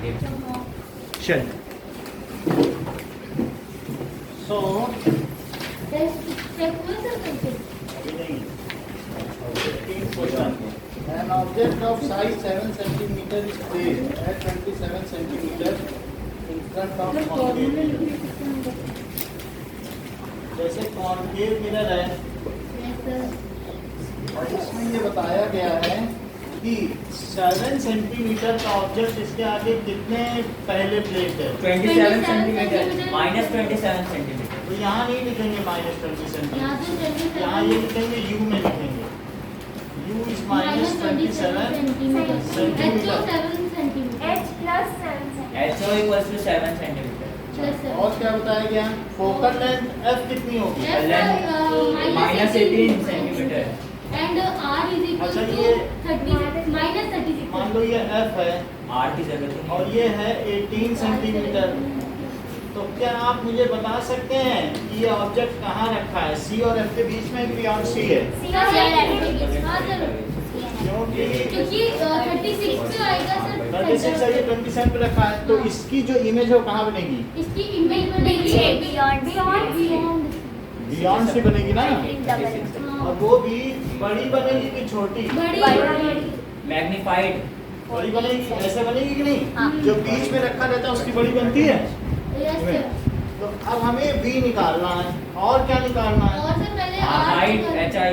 चल सो an object of size 7 centimeter is placed at 27 centimeter in front of concave mirror. जैसे concave mirror है और इसमें ये बताया गया है कि 7 सेंटीमीटर का ऑब्जेक्ट इसके आगे कितने पहले प्लेट है 27 सेंटीमीटर माइनस 27 सेंटीमीटर। तो यहाँ नहीं लिखेंगे माइनस 20 सेंटीमीटर, यहाँ ये लिखेंगे यू में लिखेंगे u is minus 27 centimetre HO equals to 7 centimetre. और क्या बताया गया फोकल लेंथ f कितनी होगी minus 18 centimetre. and r is equal अच्छा, to ये 30 minus 36. मान लो ये f है R की जरूरत नहीं और ये है 18 सेंटीमीटर। तो क्या आप मुझे बता सकते हैं कि ये ऑब्जेक्ट कहाँ रखा है c और f के बीच में बियॉन्ड c है क्योंकि 36 पे आएगा सर 36 है, ये 27 पे रखा है तो इसकी जो इमेज है वो कहाँ बनेगी इसकी इमेज बनेगी बियॉन्ड से बनेगी ना हाँ। और वो भी बड़ी बनेगी कि छोटी बड़ी मैग्नीफाइड। बड़ी बनेगी ऐसे बनेगी कि नहीं हाँ। जो बीच में रखा रहता है उसकी बड़ी बनती है यस सर तो अब हमें v निकालना है और क्या निकालना है और सर पहले हाइट HI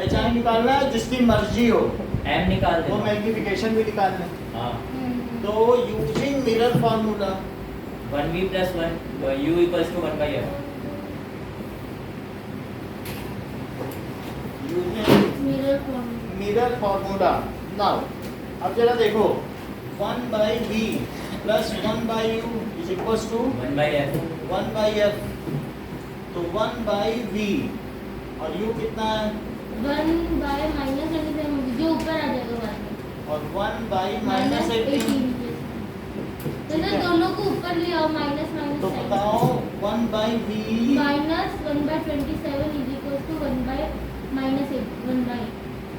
HI निकालना है जिसकी मर्जी हो M निकाल वो दो। मैग्निफिकेशन भी निकालना है हाँ तो using mirror formula 1v plus 1 u equals to 1 by f। Using mirror formula mirror formula now अब जरा देखो 1 by v plus 1 by u is equals to 1 by f 1 by f तो 1 by v और u कितना है 1 by minus 27 जो ऊपर आ जाएगा बाद में और 1 by minus 18 तो सर दोनों को ऊपर ले आओ माइनस तो माइनस बताओ 1 by v minus 1 by 27 is equal to 1 by minus 1 by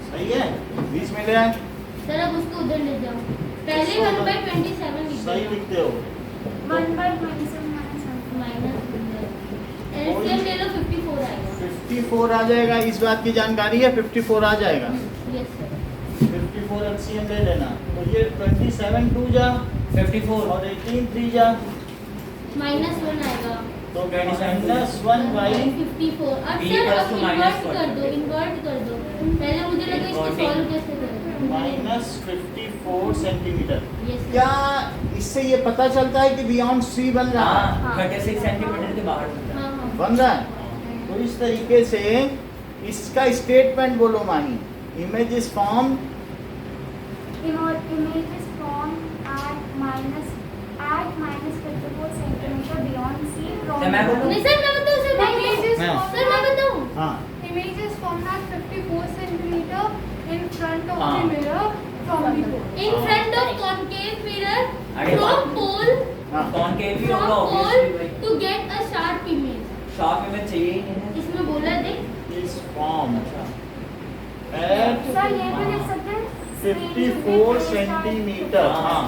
सही है बीच में ले आए सर अब उसको उधर ले जाओ पहले 1 by 27 लिख सही दो लिखते हो 1 by 27 minus 1. माइनस एलसीएम ले लो 54 आएगा 54 आ जाएगा इस बात की जानकारी है 54 आ जाएगा यस सर 54 एलसीएम ले लेना तो ये 27 2 जा 54 और 18 3 जा माइनस 1 आएगा तो 27 माइनस 1 बाई 54 अब B सर equals अब to minus इन्वर्ट कर दो पहले मुझे लगा इसको Inverting. सॉल्व कैसे करें माइनस 54 सेंटीमीटर यस क्या इससे ये पता चलता है कि बियॉन्ड सी बन रहा है हाँ 36 सेंटीमीटर के बाहर बनता है। हाँ हाँ बन रहा है तो इस तरीके से इसका स्टेटमेंट बोलो माही image is form Image is formed at minus 54 centimeter beyond C from. तो मैं बोलूं? नहीं सर मैं बताऊं सर Image is हाँ। सर मैं बताऊं हाँ Image is formed at 54 centimeter in front of हाँ। the mirror from the pole. in front of concave mirror अरे from pole हाँ कॉनकेव भी होगा from pole obviously. to get a sharp image shop में चाहिए ही नहीं है। इसमें बोला देख इज फॉर्म अच्छा एट Sir, ये भी लिख सकते हैं 54 सेंटीमीटर हाँ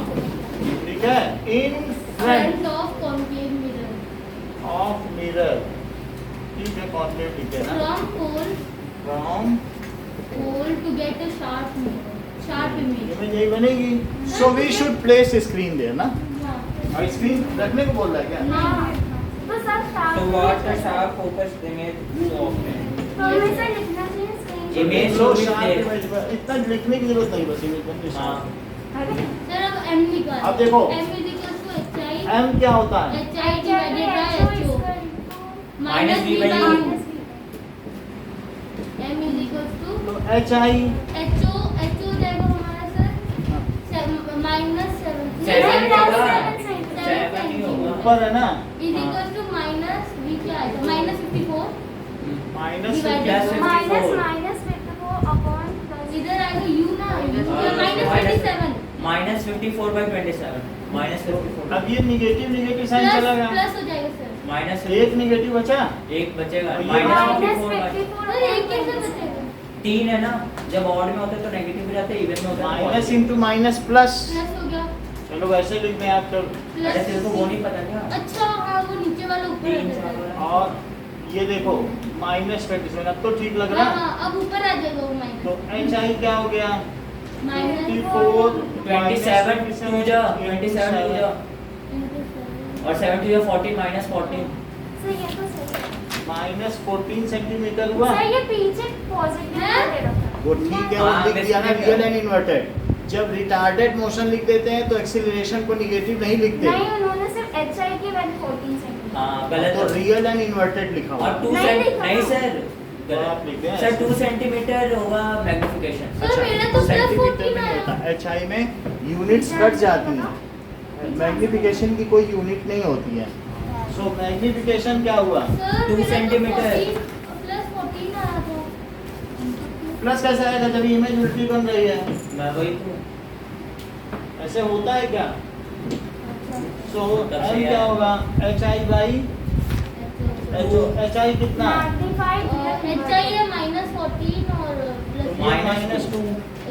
ठीक है in front front of concave mirror of mirror ठीक है कॉन्केव ठीक है ना from pole from to get a sharp image image यही बनेगी so we should place screen there ना हाँ और स्क्रीन रखने को बोल रहा है क्या हाँ तो सर तो what the sharp focus image of तो हमें सर लिखना चाहिए screen. Image low should be sharp there. image पर इतना लिखने की जरूरत नहीं बस इमेज बन गई हाँ अरे सर अब m निकाल अब देखो। m is equal to hi M क्या होता है hi divided by ho Minus minus v v by by u. u m is equal to तो एच आई ho जाएगा हमारा सर माइनस 7 Seven होगा। 7 7 ही होगा। ऊपर है ना is equal to minus v क्या आएगा minus 54 minus Divided plus by- 54 minus 54 upon plus. इधर आएगा u ना हाँ, माइनस 27 माइनस 54 by 27 माइनस 54 अब ये निगेटिव साइन चला प्लस गया प्लस हो जाएगा सर माइनस एक निगेटिव बचा एक बचेगा और ये माइनस Minus 54 by 54 सर एक कैसे बचेगा 3 है ना जब ऑड में होता है तो नेगेटिव भी रहता है इवन में होता है minus into minus plus plus हो गया चलो वैसे लिख दें आप तो। अरे तेरे को वो नहीं पता क्या? अच्छा हाँ वो नीचे वाला ऊपर आ तीन जाता चार है। वाला। और ये देखो -27, अब तो ठीक लग रहा है। हाँ अब ऊपर आ जाएगा वो तो माइनस HI क्या हो गया? माइनस 54 27 टू जा 27 टू जा और 7 टू जा 40 माइनस 14। सर ये तो सही है। -14 सेंटीमीटर हुआ। सर ये पीछे पॉजिटिव हैं? दे रखा है। वो ठीक है, वो हाँ, लिख दिया ना बस रियल एंड इन्वर्टेड। जब रिटार्डेड मोशन लिख देते हैं तो एक्सीलरेशन को निगेटिव नहीं लिखते। नहीं उन्होंने सिर्फ HI की वैल्यू 14 सेंटीमीटर। हाँ गलत तो है। रियल एंड इन्वर्टेड लिखा हुआ और 2 नहीं लिखा नहीं ना। सर तो आप लिखते हैं सर ऐसे। 2 सेंटीमीटर होगा मैग्निफिकेशन। सर मेरा तो सेंटीमीटर में +14 नहीं होता, है। HI में यूनिट्स कट जाती हैं। मैग्निफिकेशन की कोई यूनिट नहीं होती है। सो मैग्निफिकेशन क्या हुआ? सर 2 मेरा तो सेंटीमीटर। +14 आया था। प्लस कैसे आएगा जब इमेज उल्टी बन रही है? मैं वही तो ऐसे होता है क्या? सो तब M सही क्या है। होगा? HI बाई HI कितना? मैग्नीफाइड HI है -14 और -2।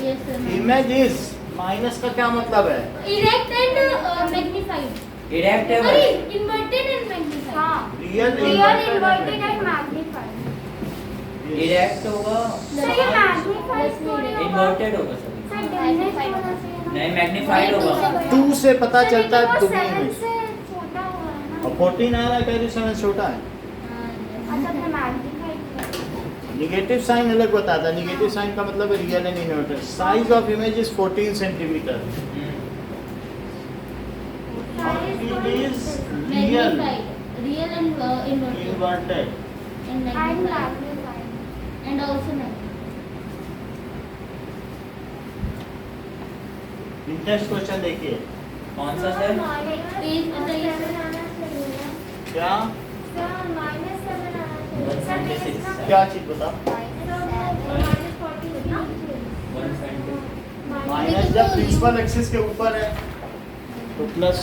Yes sir image is minus का क्या मतलब है? इरेक्ट एंड मैग्नीफाइड डायरेक्ट है सॉरी बस। इन्वर्टेड एंड मैग्नीफाइड हाँ real real inverted and magnified. Direct होगा सर ये मैग्नीफाइड थोड़ी होगा। इन्वर्टेड होगा सर। सर डिफरेंस होना चाहिए ना। नहीं मैग्नीफाइड होगा। 2 से पता सर, चलता है लेकिन वो दुगनी 7 इमेज। से छोटा हुआ है ना। और 14 आ रहा है, कह रही 7 छोटा है। अच्छा फिर मैग्नीफाइड निगेटिव साइन अलग बताता है। निगेटिव साइन का मतलब है real and inverted. Size of image is 14 centimetre. It is real real and inverted inverted. And and magnified magnified. And also next question देखिए। कौन सा सर? पेज बताइए सर। क्या सर -7 आना चाहिए। सर मेरे साथ क्या चीज बता? माइनस जब प्रिंसिपल एक्सिस के ऊपर है तो प्लस।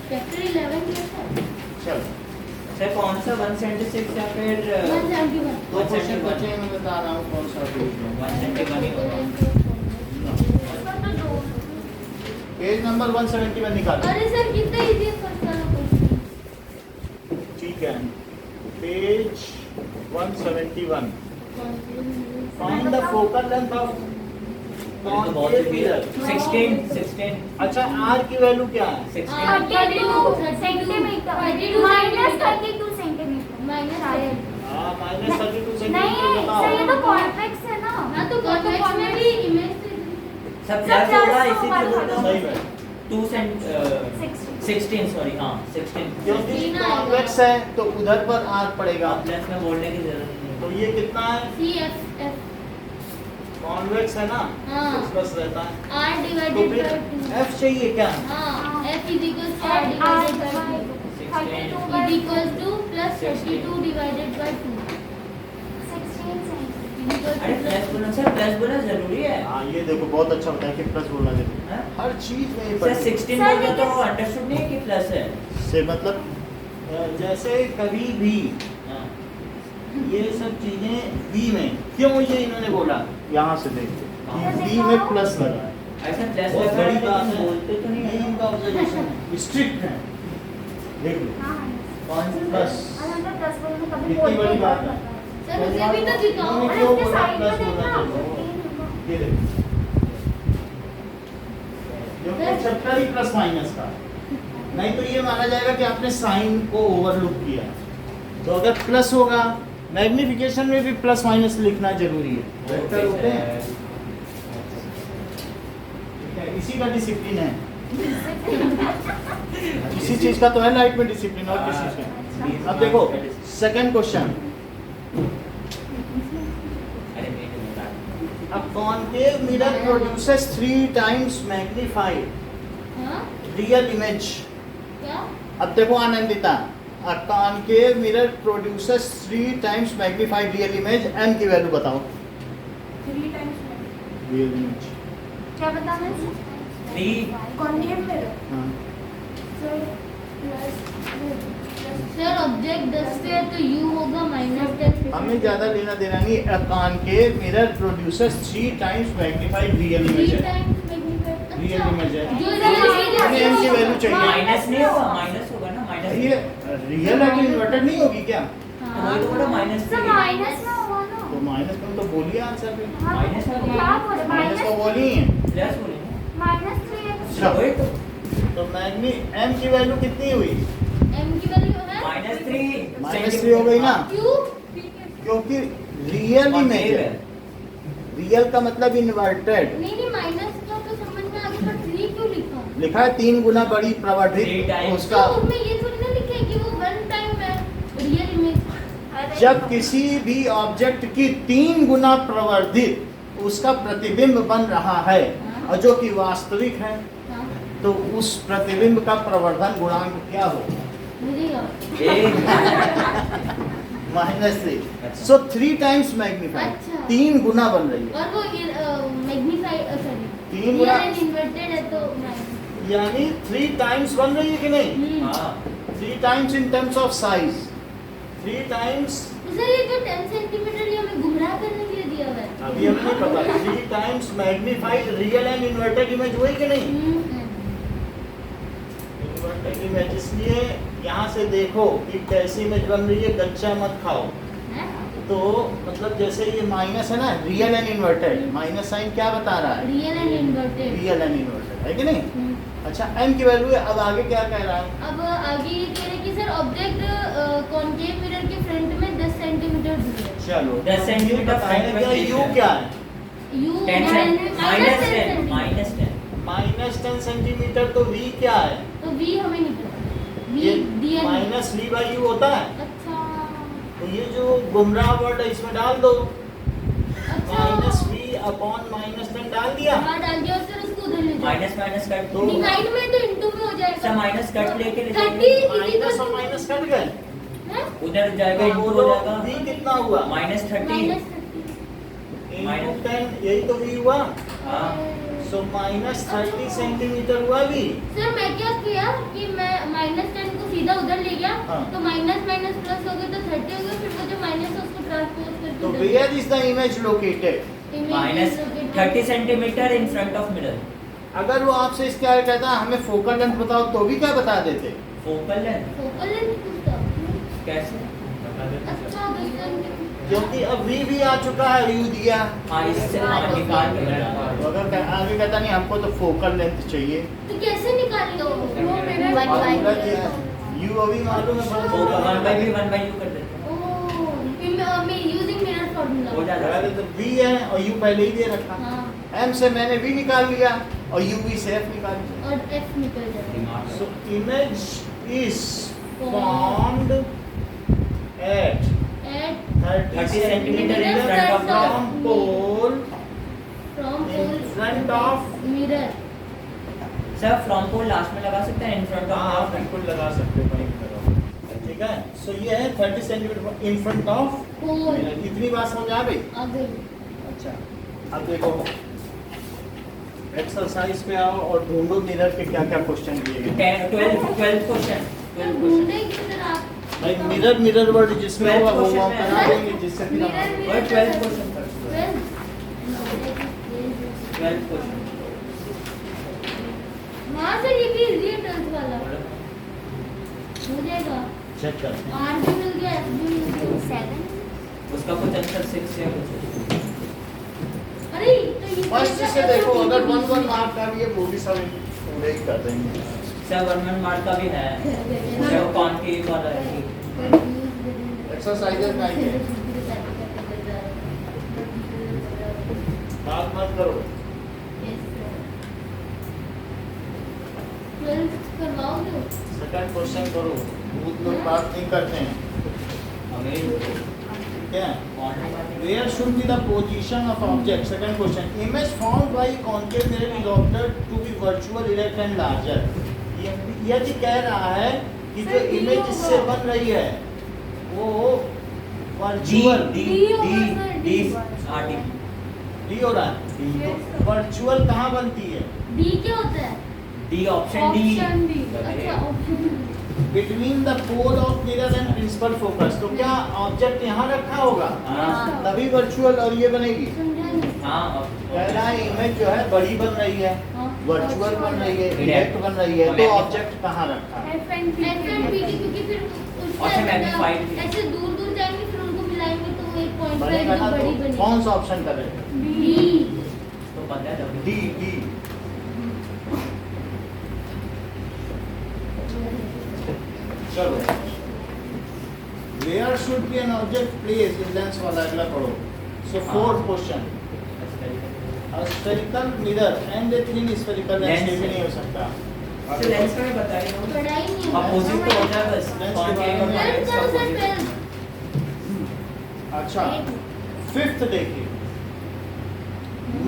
चैप्टर 11 क्या था? चल सर कौन सा 176 या फिर 171 दो क्वेश्चन बचे हैं, मैं बता रहा हूँ कौन सा पेज है। 171 ही होगा। पेज नंबर 171 निकालो। अरे सर कितना इजी है फर्स्ट वाला क्वेश्चन। ठीक है, page 171। Find the focal length of तो बहुत इजी है। 16 अच्छा आर की वैल्यू क्या है? 16 32 सेंटीमीटर -32 सेंटीमीटर माइनस शायद। हाँ -32 सेंटीमीटर नहीं सर ये तो बताओ। कॉन्वेक्स है ना। हाँ तो कॉन्वेक्स में भी इमेज सब सब प्लस होगा plus इसी होगा, के बोलता सही हूँ। है 2 16 16 सॉरी हाँ 16 क्योंकि 16 आएगा। कॉन्वेक्स है तो उधर पर आर पड़ेगा। प्लस में बोलने की जरूरत नहीं तो है। ये कितना है? CF कॉन्वेक्स है ना, हाँ। 6 प्लस रहता है। R तो डिवाइडेड फिर बाय 2 एफ चाहिए क्या? हाँ F is equal to R divided by 2 is equal to plus 32 divided by 2 अरे प्लस बोलना सर प्लस बोलना जरूरी है। हाँ ये देखो बहुत अच्छा होता है कि प्लस बोलना जरूरी है। हाँ? हर चीज में ये सर पढ़िए। 16 सर, बोलते तो लेकिन- अंडरस्टूड नहीं है कि प्लस है। से मतलब जैसे कभी भी हाँ। ये सब चीजें बी में क्यों ये इन्होंने बोला, यहाँ से देखो हाँ। कि बी में प्लस लगा है। ऐसा प्लस बहुत लगा है बड़ी बात लेकिन है, बोलते तो नहीं ये है। इनका ऑब्जर्वेशन है, स्ट्रिक्ट है। देख लो कौन सी प्लस कभी कितनी बड़ी बात है। सर उसे भी तो दिखाओ इन्होंने और क्यों इसके बोला साइड में प्लस बोलना देखना, चाहिए? ये देखो क्योंकि चैप्टर ही प्लस माइनस का, नहीं तो ये माना जाएगा कि आपने साइन को ओवरलुक किया है। तो अगर प्लस होगा, मैग्निफिकेशन में भी प्लस माइनस लिखना जरूरी है। वेक्टर होते हैं, ठीक है, इसी का डिसिप्लिन है। इसी चीज का तो है लाइफ में डिसिप्लिन, और किस चीज का। अब देखो सेकंड क्वेश्चन, अरे मेरे मजाक। a concave mirror produces 3 times magnified हाँ real image। क्या अब देखो Anandita, a concave mirror produces 3 times magnified real image, m की वैल्यू बताओ। 3 times real image क्या बताना है? 3 कॉन्वेव मिरर हाँ। सर ऑब्जेक्ट 10 पे है तो U होगा -10 हमें ज्यादा लेना देना नहीं। a concave mirror produces 3 times magnified real image 3 है। टाइम्स मैग्नीफाइड Real image है। जो इधर एम की वैल्यू चाहिए। माइनस नहीं होगा, माइनस होगा ना, माइनस ये रियल है कि इन्वर्टेड नहीं होगी क्या? वही तो बोला माइनस सर माइनस में होगा ना। तो माइनस में तो बोलिए आंसर पे। हाँ, माइनस में क्या बोले माइनस तो माइनस बोली है। प्लस बोलेंगे। Minus 3x। अच्छा वही तो तो मैग्नी एम की वैल्यू कितनी हुई? एम की वैल्यू है -3 -3 हो गई ना, क्यों? क्योंकि रियल इमेज है। रियल का मतलब इन्वर्टेड। नहीं माइनस का तो समझ में आ गया, पर 3 क्यों लिखा? लिखा है 3 गुना बड़ी Three प्रवर्धित times। उसका। तो उसमें ये थोड़ी ना लिखा है कि वो 1 टाइम है रियल इमेज। जब किसी भी ऑब्जेक्ट की 3 गुना प्रवर्धित उसका प्रतिबिंब बन रहा है और जो कि वास्तविक है, हाँ, तो उस प्रतिबिंब का प्रवर्धन गुणांक क्या होगा? मुझे याद। -3। अच्छा। सो 3 टाइम्स मैग्नीफाइड, अच्छा। 3 गुना बन रही है। और वो मैग्नीफाइड सॉरी तीन गुना- रियल एंड इन्वर्टेड है तो माइनस। यानी 3 टाइम्स बन रही है कि नहीं? हाँ 3 times in terms of size, 3 times. Sir ये जो 10 सेंटीमीटर ये हमें गुमराह करने के लिए दिया हुआ है। अभी हमें नहीं पता। 3 times magnified real and inverted image हुई कि नहीं? इन्वर्टेड इमेज, इसलिए यहाँ से देखो कि कैसी इमेज बन रही है, कच्चा मत खाओ। हैं? तो मतलब जैसे ये माइनस है ना, real and inverted, minus sign क्या बता रहा है? Real and inverted. Real and inverted है कि नहीं? अच्छा एम की वैल्यू है। अब आगे क्या कह रहा है? अब आगे ये कह रहे हैं कि सर ऑब्जेक्ट कॉन्केव मिरर के फ्रंट में 10 सेंटीमीटर दूर है। चलो 10 सेंटीमीटर बताएं front क्या में यू क्या है? You -10 -10 centimetre. तो वी क्या है? तो वी हमें नहीं पता। वी ये दिया नहीं। माइनस वी बाई यू होता है। अच्छा तो ये जो गुमराह वर्ड है इसमें डाल दो, अच्छा -v अपॉन -10 डाल दिया। हाँ डाल दिया और सर उसको उधर ले जाओ। माइनस कट दो। डिवाइड में तो इनटू में हो जाएगा। सब माइनस कट लेके ले 30 माइनस और माइनस कट गए, हैं? उधर जाएगा तो इनटू हो बोलो जाएगा v कितना हुआ? -30 -30 इनटू 10, यही तो v हुआ। हाँ। सो -30 सेंटीमीटर हुआ v। सर मैं क्या किया कि मैं -10 को सीधा उधर ले गया हाँ। तो माइनस प्लस हो गया तो 30 हो गया, फिर वो जो माइनस है उसको ट्रांसपोज करके तो उधर where is the image located? Minus 30 centimetre in front of mirror. अगर वो आपसे इसके आगे कहता है हमें फोकल लेंथ बताओ, तो भी क्या बता देते? फोकल लेंथ फोकल लेंथ पूछता। कैसे? अच्छा दोस्तों क्योंकि अब v भी आ चुका है, u दिया। हाँ इससे हाँ निकाल के तो अगर आगे कहता नहीं हमको तो फोकल लेंथ चाहिए, तो कैसे निकालेंगे वो मेरा फार्मूला क्या है? u अभी मालूम है फोकल फार्मूला 1/v 1/u कर देते हैं। ओह मैं यूजिंग मिरर हो फार्मूला। जाता है। पहले तो v है और u पहले ही दे रखा। हाँ m से मैंने v निकाल लिया और u v से f निकाल लिया। और f निकल जाएगा। दिमाग So image is formed at At 30 centimeter centimeter in front of the from pole from in pole front of। mirror। Sir from pole last में लगा सकते हैं इन फ्रंट हाँ आप ऑफ बिल्कुल लगा सकते हो, कहीं भी लगाओ। ठीक है, सो ये है 30 centimetre in front of. Pole इतनी बात समझ आ गई? आ गई। अच्छा अब देखो एक्सरसाइज पे आओ और ढूंढो मिरर के क्या क्या क्वेश्चन दिए गए। 12 क्वेश्चन ढूंढे किधर आप? भाई मिरर वर्ड जिसमें होगा वो 12th हम question करा है। देंगे, जिससे फिर हम Mirror, और 12 क्वेश्चन कर 12 12 क्वेश्चन हाँ सर ये भी इजी है 12th वाला हो जाएगा। चेक करते हैं। R भी मिल गया F भी मिल गया 7। उसका कुछ आंसर 6 या कुछ। अरे तो ये फर्स्ट से देखो, अगर 1 मार्क का भी है वो भी सब पूरे ही कर देंगे। सर 1 मार्क का भी है जो कॉन्केव वाला है। एक्सरसाइजेस का ही है, बात मत करो। 12th करवाओगे? सेकंड क्वेश्चन करो, बहुत लोग बात नहीं करते हैं। क्या where should be the position of object? Second question, image formed by concave mirror is observed to be virtual, erect and larger. यदि कह रहा है कि जो सर, इमेज D इससे होगा। बन रही है वो वर्चुअल D होगा सर, D। डी हो रहा है, तो वर्चुअल कहाँ बनती है? D क्या होता है? D option D. Option D। अच्छा option D। Between the pole of mirror and principal focus. तो क्या ऑब्जेक्ट यहाँ रखा होगा हाँ। तभी वर्चुअल और ये बनेगी। समझा नहीं। हाँ कह रहा है इमेज जो है बड़ी बन रही है, हाँ वर्चुअल बन रही है, डायरेक्ट बन रही है, तो ऑब्जेक्ट कहाँ रखा है? FNPD क्योंकि फिर उससे और से magnified भी। ऐसे दूर दूर जाएंगे फिर उनको मिलाएंगे तो वो एक पॉइंट बनेगा ना, बड़ी तो बनेगी। कौन सा ऑप्शन करें? बी। तो पता है जब डी डी। चलो, where should be an object placed in lens वाला अगला पढ़ो। So fourth question, a spherical mirror and a thin spherical lens Lens ये भी नहीं हो सकता। तो लेंस में बताइए ना, पढ़ा ही नहीं है। अपोजिट तो होता है बस, Lens कौन के के बारे में Twelfth का करो सर, opposite। twelfth। अच्छा, फिफ्थ देखिए,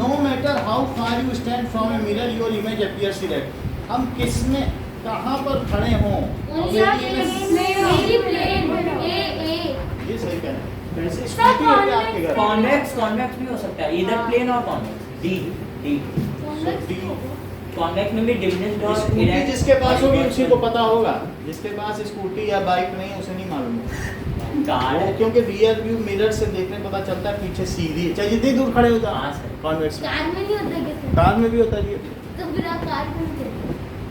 no matter how far you stand from a mirror, your image appears erect। हम किस में कहाँ पर खड़े हों, Only हमें a image- plane, plane, A। ये सही कह रहे हैं। वैसे Sir, स्कूटी है क्या आपके घर? कॉन्वेक्स कॉन्वेक्स भी हो सकता है, इधर प्लेन और कॉन्वेक्स। डी डी कॉन्वेक्स में भी डिमिनिश्ड और स्कूटी erect जिसके पास होगी और उसी को पता होगा, जिसके पास स्कूटी या बाइक नहीं है उसे नहीं मालूम है। कार वो है। क्योंकि रियर व्यू मिरर से देखने पता चलता है पीछे सीधी है, चाहे जितनी दूर खड़े हो जाओ। हाँ सर। कॉन्वेक्स में, कार में नहीं होता क्या? कार में भी होता है ये। तो फिर आप कार में नहीं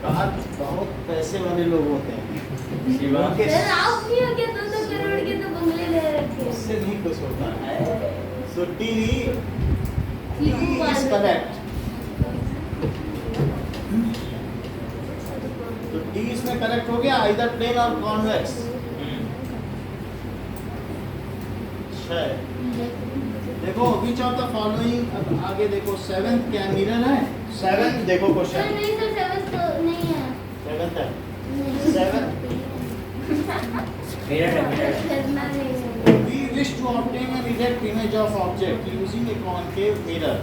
कार बहुत पैसे वाले लोग होते हैं, शिवा उनके सर आप नहीं हो क्या 200 करोड़ के तो बंगले ले रखे हैं। उससे नहीं कुछ होता है। है। So D चीकू is वाले। correct। तो D इसमें करेक्ट हो गया, इधर प्लेन और कॉन्वेक्स। देखो विच ऑफ द फॉलोइंग, अब आगे देखो सेवेंथ क्या मिरर है? सेवेंथ देखो सर क्वेश्चन, नहीं सर 7 तो नहीं है। सेवेंथ है। नहीं। Seven। मिरर है, मिरर है। करना नहीं। We wish to obtain an erect image of object using a concave mirror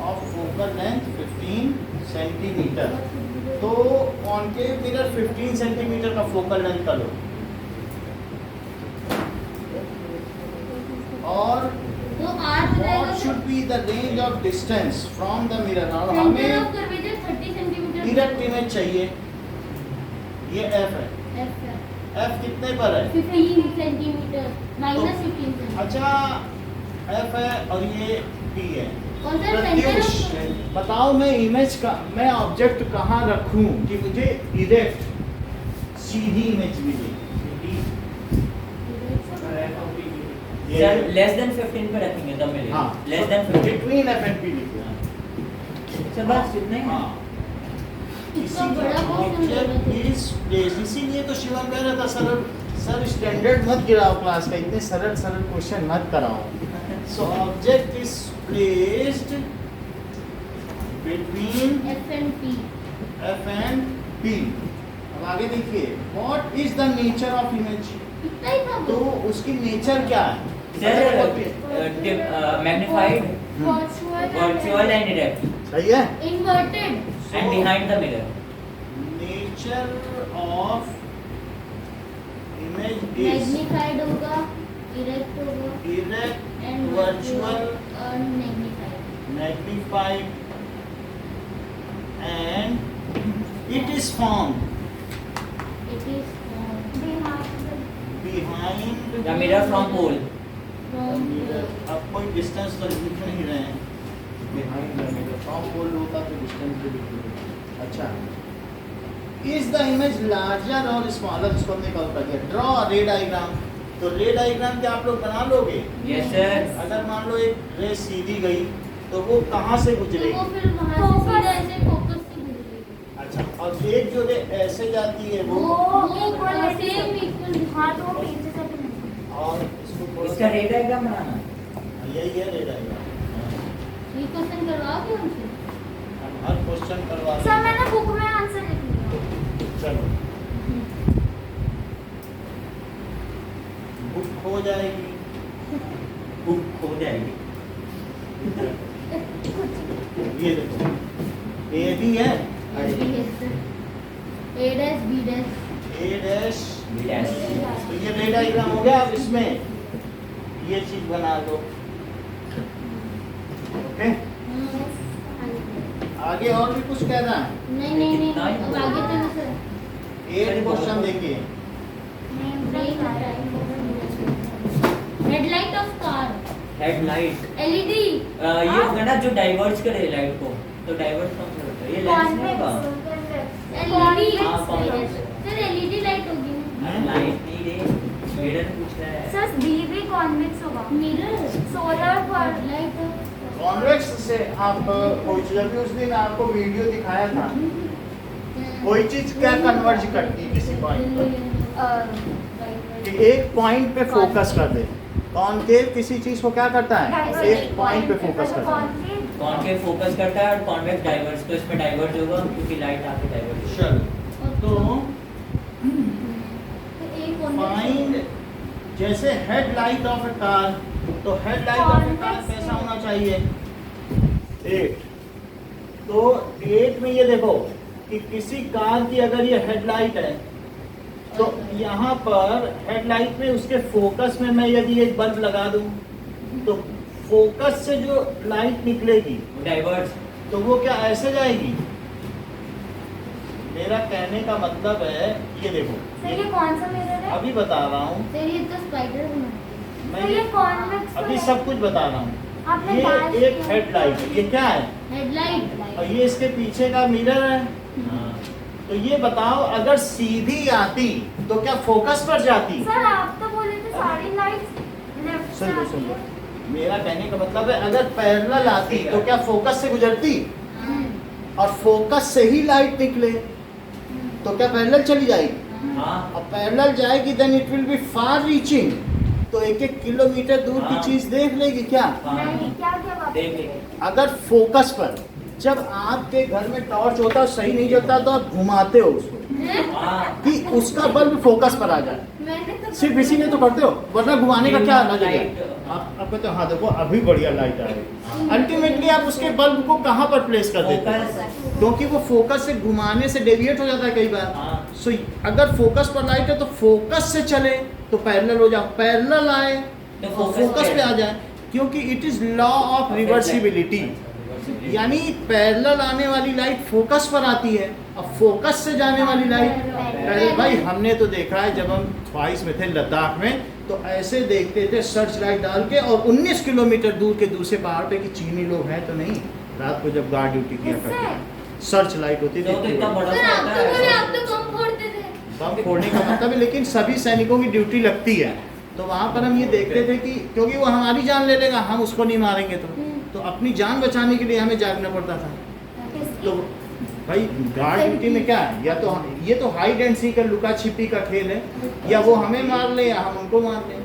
of focal length 15 centimeter। तो concave mirror 15 सेंटीमीटर का फोकल लेंथ का लो, और तो R हो जाएगा what should be the range of distance from the mirror? और centre हमें of curvature 30 centimetre. Erect image चाहिए, ये F है। F है। F कितने पर है? 15 सेंटीमीटर माइनस 15 सेंटीमीटर। अच्छा, F है और ये P है। कौन सा सेंटर प्रत्युष, ऑफ बताओ मैं इमेज का, मैं ऑब्जेक्ट कहाँ रखूं कि मुझे इरेक्ट सीधी इमेज मिले? सर लेस देन 15 पे रखेंगे तब मिलेगा। हाँ, less than 15। Between F and P लिखना। सर बस इतना ही है। हाँ, इसका बड़ा क्वेश्चन है। इसीलिए तो शिवम कह रहा था सर स्टैंडर्ड मत गिराओ क्लास का, इतने सरल सरल क्वेश्चन मत कराओ। So object is placed between F and P। F and P। अब आगे देखिए, what is the nature of image? इतना ही था तो वो। उसकी नेचर क्या है? Sir magnified, virtual and erect सही है। Inverted. And behind the mirror. Nature of image is magnified होगा, इरेक्ट होगा इरेक्ट, एंड वर्चुअल, और magnified. magnified, and it is formed it is behind the mirror from pole. From अब कोई distance तो लिख नहीं रहे हैं, behind the mirror, from pole होता तो डिस्टेंस भी लिख रहे। अच्छा, is the image larger or smaller? इसको हमने कॉल कर दिया। ड्रॉ रे डायग्राम, तो रे डायग्राम क्या आप लोग बना लोगे? Yes sir. अगर मान लो एक रे सीधी गई तो वो कहाँ से तो गुजरेगी? वो फिर वहां से सीधा ऐसे फोकस से गुजरेगी। अच्छा, और एक जो रे ऐसे जाती है वो, सेम इक्वल। हाँ तो वो पीछे से भी नहीं। और इसको थोड़ा इसका रे डायग्राम बनाना। यही है रे डायग्राम। ये क्वेश्चन करवाओगे हमसे? हम हर क्वेश्चन करवा रहे सर हैं। मैंने बुक में आंसर लिख लिया। चलो, बुक खो जाएगी। बुक खो जाएगी। ये देखो, ए बी है, A dash B dash। A dash, B dash. तो ये रे डायग्राम हो गया। अब इसमें ये चीज बना दो। ओके, आगे और भी कुछ कहना है? नहीं नहीं नहीं अब आगे चलो सर। एक क्वेश्चन देखिए, headlight of car. Headlight LED। ये होगा ना जो डाइवर्ज करे लाइट को, तो डाइवर्ज कौन सा होता है? ये लेंस नहीं होगा। एलईडी हाँ, convex। सर एलईडी लाइट होगी ना लाइट नहीं रे, मिरर पूछ रहा है। सर बी भी कॉन्वेक्स होगा। Mirror solar for light convex से आप कोई चीज, अभी उस दिन आपको वीडियो दिखाया था, कोई चीज क्या कन्वर्ज करती है किसी पॉइंट पर, कि एक पॉइंट पे फोकस कर दे। कॉन्केव किसी चीज को क्या करता है, एक पॉइंट पे फोकस करता है। कॉन्केव फोकस करता है और कॉन्वेक्स डाइवर्स, तो इसमें डाइवर्ज होगा क्योंकि लाइट आके डाइवर्ज होगी। चलो तो फाइंड, जैसे हेडलाइट ऑफ ए कार, तो हेडलाइट ऑफ ए कार कैसा होना चाहिए, 8। तो 8 में ये देखो कि किसी कार की अगर ये हेडलाइट है, तो यहाँ पर हेडलाइट में उसके फोकस में मैं यदि एक बल्ब लगा दूं, तो फोकस से जो लाइट निकलेगी डाइवर्ज, तो वो क्या ऐसे जाएगी। मेरा कहने का मतलब है, ये देखो, सर ये कौन सा मिरर है? अभी बता रहा हूँ सर ये तो स्पाइडर बना मैं, सर ये कॉन्वेक्स अभी सब कुछ बता रहा हूँ। आपने ये दाल एक किया। हेडलाइट है, ये क्या है, हेडलाइट और ये इसके पीछे का मिरर है। हाँ। तो ये बताओ, अगर सीधी आती तो क्या फोकस पर जाती। सर आप तो बोले थे सारी लाइट्स लेफ्ट से सुन लो, आती सुन लो, है। मेरा कहने का मतलब है, अगर पैरेलल आती तो क्या फोकस से गुजरती, और फोकस से ही लाइट निकले तो क्या पैरेलल चली जाएगी। हाँ। अब पैरेलल जाएगी then it will be far reaching, तो 1-1 किलोमीटर दूर की हाँ। चीज देख लेगी क्या। नहीं क्या क्या बात देख ले। अगर फोकस पर, जब आपके घर में टॉर्च होता सही नहीं जलता तो आप घुमाते हो उसको हाँ। कि उसका बल्ब फोकस पर आ जाए, मैंने तो सिर्फ इसीलिए तो करते हो, वरना घुमाने का क्या नजरिया। लाइट। आप कहते हो हाँ देखो अभी बढ़िया लाइट आ रही, अल्टीमेटली आप उसके बल्ब को कहाँ पर प्लेस कर देते हो, फोकस। क्योंकि वो फोकस से घुमाने से डेविएट हो जाता है कई बार। हाँ। सो अगर फोकस पर लाइट है तो फोकस से चले तो पैरेलल हो जाए, पैरेलल आए तो तो फोकस पे आ जाए, क्योंकि it is law of reversibility. यानी पैरेलल आने वाली लाइट फोकस पर आती है, अब फोकस से जाने वाली लाइट पहले। भाई हमने तो देखा है, जब हम ख्वाहिश में थे लद्दाख में, तो ऐसे देखते थे सर्च लाइट डाल के, और 19 किलोमीटर दूर के दूसरे पहाड़ पे कि चीनी लोग हैं तो नहीं, रात को जब गार्ड ड्यूटी किया करते थे, सर्च लाइट होती तो थी। इतना बड़ा सर आप तो बोले होता आप तो कम फोड़ते थे। बम फोड़ने का मतलब है, लेकिन सभी सैनिकों की ड्यूटी लगती है, तो वहाँ पर हम ये देखते थे कि क्योंकि वो हमारी जान ले लेगा, हम उसको नहीं मारेंगे, तो अपनी जान बचाने के लिए हमें जागना पड़ता था। तो भाई गार्ड ड्यूटी में क्या है, या तो ये तो हाइड एंड सीक, लुका छिपी का खेल है, या वो हमें मार ले या हम उनको मार लें,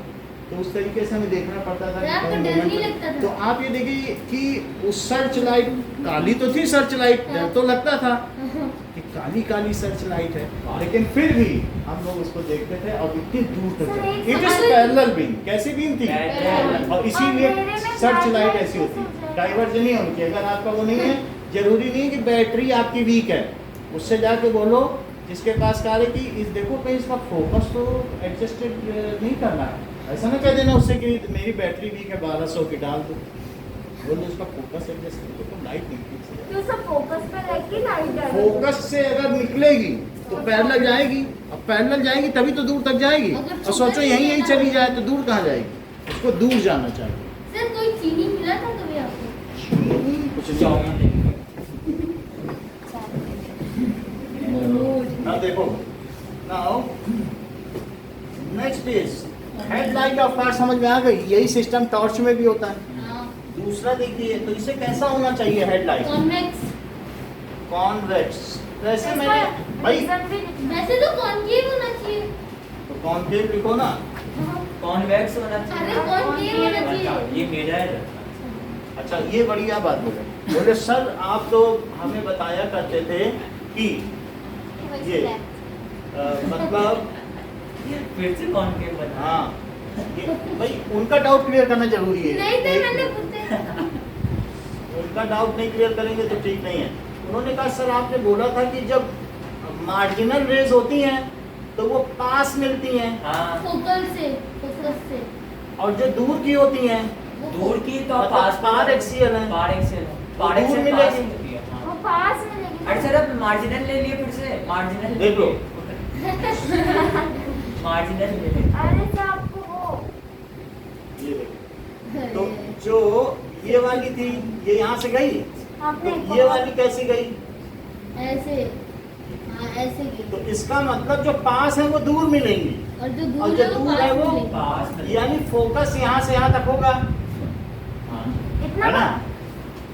तो उस तरीके से हमें देखना पड़ता था। सर, आपको कौन डर moment नहीं पर- लगता था? तो आप ये देखिए कि उस सर्च लाइट, काली तो थी सर्च लाइट, डर तो लगता था कि काली काली सर्च लाइट है, लेकिन फिर भी हम लोग उसको देखते थे, और इतनी दूर तक सर, एक इट इज समय- पैरेलल बीम। कैसी बीम थी, Parallel। और इसीलिए अंधेरे में सर्च लाइट black ऐसी light होती से है, डाइवर्जन नहीं होती। अगर आपका वो नहीं है, जरूरी नहीं कि बैटरी आपकी वीक है, उससे जाके बोलो जिसके पास कार है कि इस देखो कहीं इसका फोकस तो एडजस्टेड नहीं करना है, ऐसा ना कह देना उससे कि मेरी बैटरी वीक है 1200 की डाल दो, बोलो उसका फोकस एडजस्ट कर दो, तो लाइट निकलेगी। तो सब फोकस पे लगी लाइट है। फोकस से अगर निकलेगी तो पैरेलल जाएगी, अब पैरेलल जाएगी तभी तो दूर तक जाएगी, और सोचो यहीं यहीं चली जाए तो दूर कहाँ जाएगी, उसको दूर जाना चाहिए। सर कोई चीनी मिला था कभी आपको? कुछ नहीं। चाउमीन। Now देखो, now next is headlight of car, समझ में आ गई, यही सिस्टम टॉर्च में भी होता है। हाँ दूसरा देखिए, तो इसे कैसा होना चाहिए हेडलाइट, कॉन्वेक्स। कॉन्वेक्स। वैसे इसका मैंने भाई, reason भी लिखना है। वैसे तो कॉन्केव होना चाहिए। तो कॉन्केव लिखो ना, कॉन्वेक्स होना अरे चाहिए। कॉन्केव होना अच्छा, चाहिए। ये मिरर। अच्छा ये बढ़िया बात बोले सर, आप तो हमें बताया करते थे कि ये मतलब फिर से कॉन्केव बना। हाँ, ये भाई उनका डाउट क्लियर करना जरूरी है। नहीं तो मैंने पूछे। उनका डाउट नहीं क्लियर करेंगे तो ठीक नहीं है। उन्होंने कहा सर आपने बोला था कि जब मार्जिनल रेज होती हैं तो वो पास मिलती हैं, हाँ। फोकस से। और जो दूर की होती हैं दूर की तो मतलब पास पार एक्सियल है, पार एक्सेल। पार दूर एक्सेल मिलेगी। पास होती है, हाँ। वो पास में लगी। अरे सर अब मार्जिनल ले लिए, फिर से मार्जिनल देख लो। मार्जिनल ले लिए। अरे सर आपको वो ये देखो, तो जो ये वाली थी ये यहाँ से गई, आपने तो ये वाली कैसे गई, ऐसे, हाँ ऐसे तो गिरे। इसका मतलब जो पास है वो दूर मिलेंगी, और जो और दूर जो है वो दूर है पास वो मिलेंगे। पास में। यानी फोकस यहाँ से यहाँ तक होगा, हाँ इतना है ना,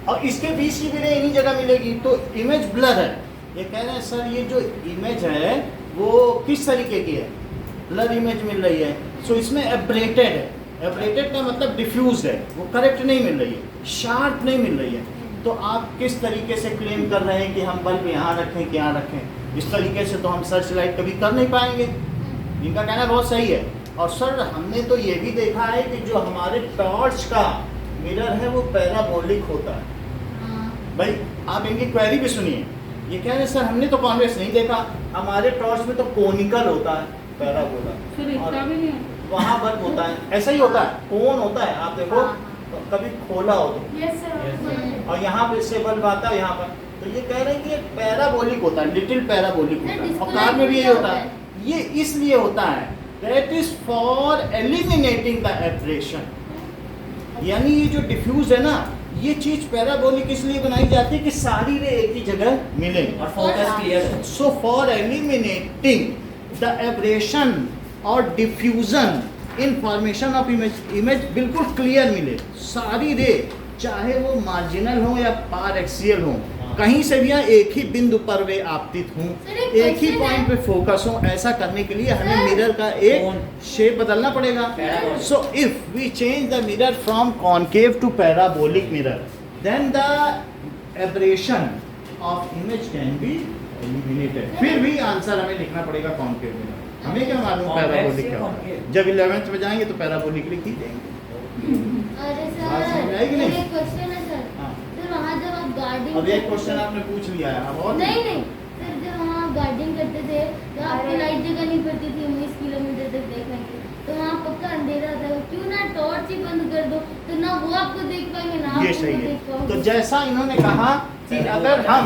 और इसके बीच की भी इन्हीं जगह मिलेगी, तो इमेज ब्लर है। ये कह रहे हैं सर ये जो इमेज है वो किस तरीके की है, ब्लर इमेज मिल रही है, सो इसमें एब्रेटेड है। एब्रेटेड का मतलब डिफ्यूज है, वो करेक्ट नहीं मिल रही है, शार्प नहीं मिल रही है। तो आप किस तरीके से क्लेम कर रहे हैं कि हम बल्ब यहाँ रखें कि यहाँ रखें, इस तरीके से तो हम सर्च लाइट कभी कर नहीं पाएंगे। इनका कहना बहुत सही है। और सर हमने तो ये भी देखा है कि जो हमारे टॉर्च का मिरर है वो पैराबोलिक होता है। हाँ। भाई आप इनकी क्वेरी भी सुनिए, ये कह रहे हैं सर हमने तो कॉन्वेक्स नहीं देखा, हमारे टॉर्च में तो कोनिकल होता है पैराबोला, फिर इतना भी नहीं है। वहाँ बल्ब होता है, ऐसा ही होता है, कोन होता है, आप देखो हाँ, तो कभी खोला हो तो, यस सर। Yes, और यहाँ पे से बल्ब आता है यहाँ पर, तो ये कह रहे हैं कि ये पैराबोलिक होता है, लिटिल पैराबोलिक होता है, और कार में भी यही होता है। ये इसलिए होता है that is for eliminating the aberration, यानी ये जो डिफ्यूज है ना, ये चीज पैराबोलिक इसलिए बनाई जाती है कि सारी रे एक ही जगह मिले। और फोकस क्लियर है। So for eliminating the aberration और diffusion in formation of image बिल्कुल क्लियर मिले, सारी रे चाहे वो मार्जिनल हो या पार एक्सियल हो, कहीं से भी यहाँ एक ही बिंदु पर वे आपतित हों, सर, एक एक ही question पॉइंट है। पे फोकस हो, ऐसा करने के लिए हमें सर, मिरर का एक शेप बदलना पड़ेगा। Parabolic. So if we change the mirror from concave to parabolic mirror, then the aberration of image can be eliminated. फिर भी आंसर हमें लिखना पड़ेगा concave mirror। हमें क्या मालूम Convex पैराबोलिक या क्या होता है? concave? जब 11th में जाएंगे तो पैराबोलिक लिख ही देंगे। अरे बात समझ में आएगी सर, नहीं? एक क्वेश्चन है सर। हाँ। सर वहाँ जब आप गार्डिंग अब एक क्वेश्चन आपने पूछ लिया है, अब और नहीं नहीं सर, जब वहाँ आप गार्डिंग करते थे तो आपको अरे। लाइट जगह नहीं पड़ती थी 19 किलोमीटर तक देखने की, तो वहाँ पक्का अंधेरा था, क्यों ना टॉर्च ही बंद कर दो, तो ना वो आपको देख पाएंगे ना आप ये उनको सही है। देख पाओगे। तो जैसा इन्होंने कहा कि अगर हम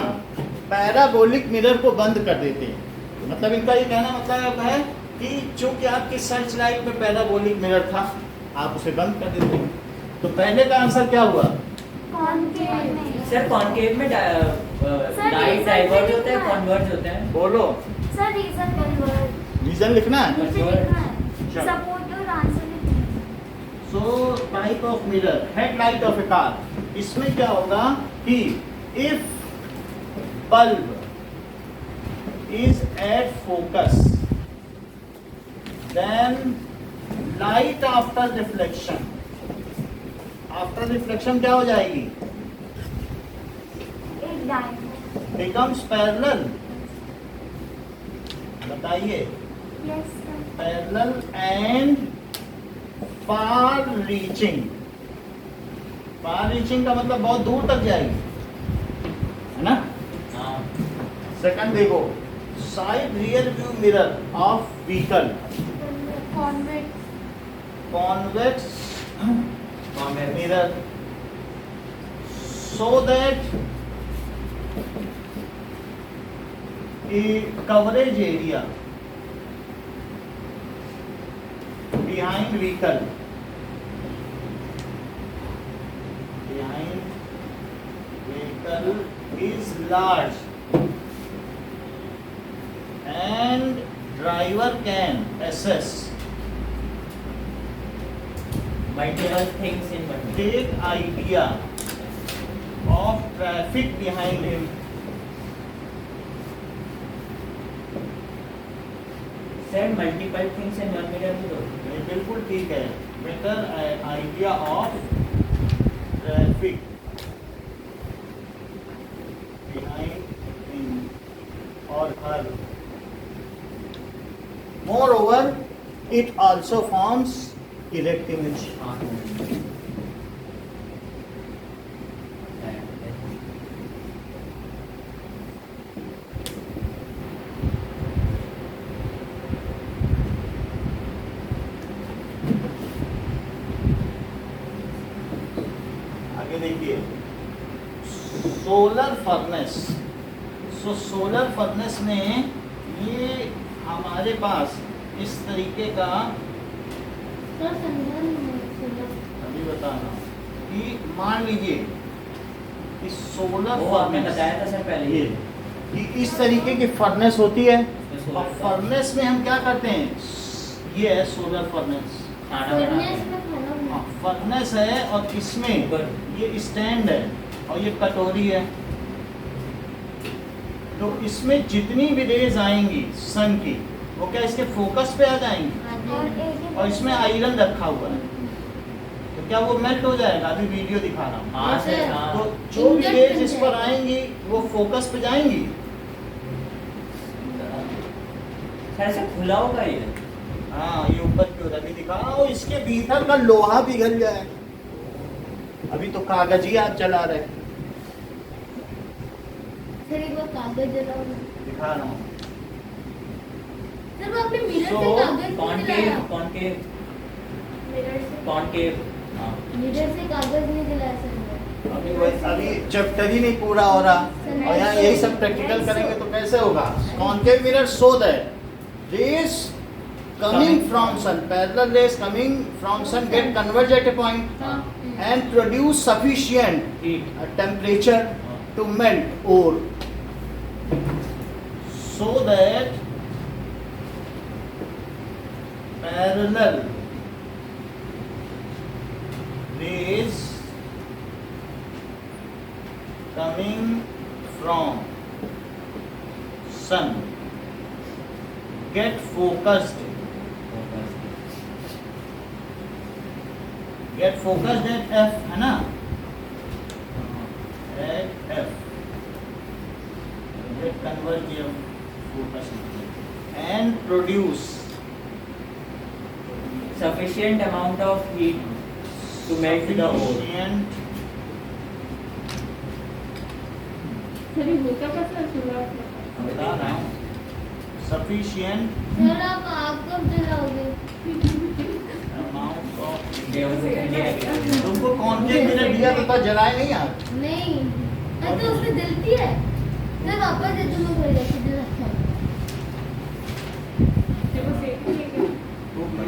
पैराबोलिक मिरर को बंद कर देते, मतलब इनका ये कहना मतलब है कि चूंकि आपकी सर्च लाइट में पैराबोलिक मिरर था, आप उसे बंद कर देते। तो पहले का आंसर क्या हुआ? कॉन्केव नहीं सर कॉन्केव में लाइट डाइवर्ज होते हैं, कन्वर्ज होते हैं। बोलो, सर, रीजन कन्वर्ट रीजन लिखना है। नीचे लिखना है, चलो। सपोर्ट और आंसर लिखना है। So type of mirror, headlight of a car, इसमें क्या होगा कि if bulb is at focus then light after reflection क्या हो जाएगी? एक डायमंड। Becomes parallel. बताइए, yes sir. Parallel and far reaching. Far reaching का मतलब बहुत दूर तक जाएगी, है ना? हाँ सेकंड देखो, side rear view mirror of vehicle, convex. Convex convex mirror, so that a coverage area behind vehicle is large and driver can assess, multiple things in one. take idea of traffic behind him. Said multiple things in one mirror भी तो ये बिल्कुल ठीक है, better idea of traffic behind him और हर। Moreover, it also forms erect image. आगे देखिए, solar furnace. सो solar furnace में ये हमारे पास इस तरीके का, सर समझा नहीं। अभी बता रहा हूँ कि मान लीजिए कि सोलर वो आपने बताया था सर पहले। ये कि इस तरीके की फर्नेस होती है सोलर और फर्नेस में हम क्या करते हैं, ये है सोलर फर्नेस। खाना फर्नेस बनाते में खाना हाँ, बना फर्नेस है और इसमें ऊपर। ये स्टैंड है और ये कटोरी है। तो इसमें जितनी भी रेज आएंगी सन की वो क्या इसके फोकस पे आ जाएंगी और हैं। 80 और इसमें आयरन रखा हुआ है, तो क्या वो मेल्ट हो जाएगा? अभी वीडियो दिखा रहा हूँ। हाँ सर, तो हाँ। जो भी इंजन रेज बन इस पर जाएगा। आएंगी वो फोकस पे जाएंगी। सर ऐसे खुला होगा ये? हाँ, ये ऊपर की ओर अभी दिखा रहा हूँ। इसके भीतर का लोहा पिघल जाए। अभी तो कागज ही आप चला रहे हैं। सर एक बार कागज जलाओ। दिखा रहा हूँ। सर वो आपने मिरर So, से कागज क्यों कॉनकेव जलाया? कॉनकेव मिरर से कॉनकेव। हाँ मिरर से कागज नहीं जलाया सर। अभी चैप्टर ही नहीं पूरा हो रहा और यहाँ यही सब प्रैक्टिकल करेंगे तो कैसे होगा? Concave mirror show that rays coming from sun, parallel rays coming from sun get converged at a point हाँ and produce sufficient ठीक। temperature to melt ore, so that parallel rays coming from sun get focused at F, है ना? At F get converge here, focus and produce Sufficient amount of heat to melt the ore. sufficient sir ये होता कैसे है शुरुआत में? बता रहा हूँ, sufficient सर आप आग कब जलाओगे? amount of नहीं तुमको कॉन्केव मिरर दिया तो था, जलाए नहीं आप? नहीं अरे तो उसमें जलती है। सर वापस दे दो, मैं घर जाके जलाता हूँ।